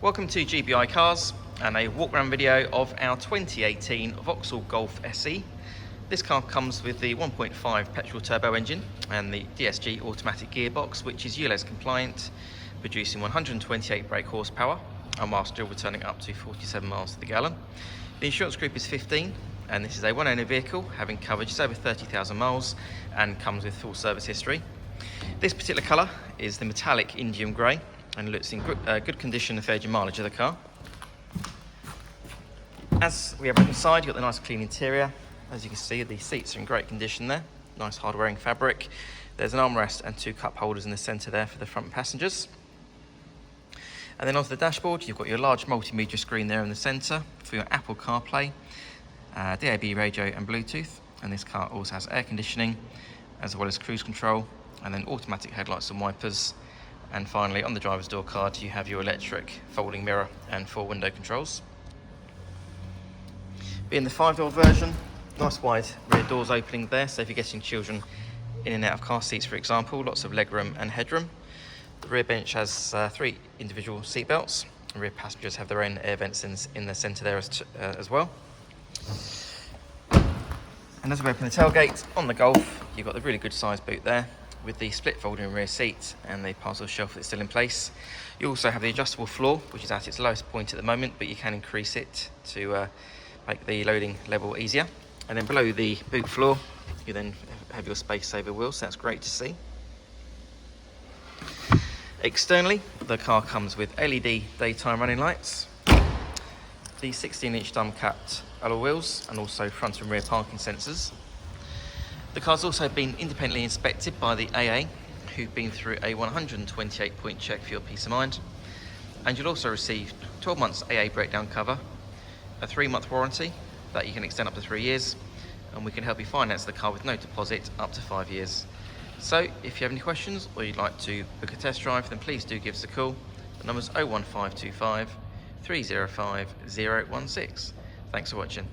Welcome to GBI Cars and a walk around video of our 2018 Vauxhall Golf SE. This car comes with the 1.5 petrol turbo engine and the DSG automatic gearbox, which is Ulez compliant, producing 128 brake horsepower and while still returning up to 47 miles to the gallon. The insurance group is 15 and this is a one-owner vehicle having coverage just over 30,000 miles and comes with full service history. This particular colour is the metallic Indium Grey and looks in good condition and fair mileage of the car. As we have inside, you've got the nice clean interior. As you can see, the seats are in great condition there. Nice hard wearing fabric. There's an armrest and two cup holders in the centre there for the front passengers. And then onto the dashboard, you've got your large multimedia screen there in the centre for your Apple Carplay, DAB radio and Bluetooth. And this car also has air conditioning as well as cruise control and then automatic headlights and wipers. And finally, on the driver's door card, you have your electric folding mirror and 4 window controls. Being the 5-door version, nice wide rear doors opening there, so if you're getting children in and out of car seats, for example, lots of legroom and headroom. The rear bench has 3 individual seat belts. The rear passengers have their own air vents in the centre there as well. And as we open the tailgate, on the Golf, you've got the really good sized boot there, with the split folding rear seat and the parcel shelf that's still in place. You also have the adjustable floor, which is at its lowest point at the moment, but you can increase it to make the loading level easier. And then below the boot floor, you then have your space saver wheels, so that's great to see. Externally, the car comes with LED daytime running lights, the 16-inch dome-capped alloy wheels, and also front and rear parking sensors. The car's also been independently inspected by the AA, who've been through a 128-point check for your peace of mind. And you'll also receive 12 months AA breakdown cover, a 3-month warranty that you can extend up to 3 years, and we can help you finance the car with no deposit up to 5 years. So if you have any questions or you'd like to book a test drive, then please do give us a call. The number's 01525 305 016. Thanks for watching.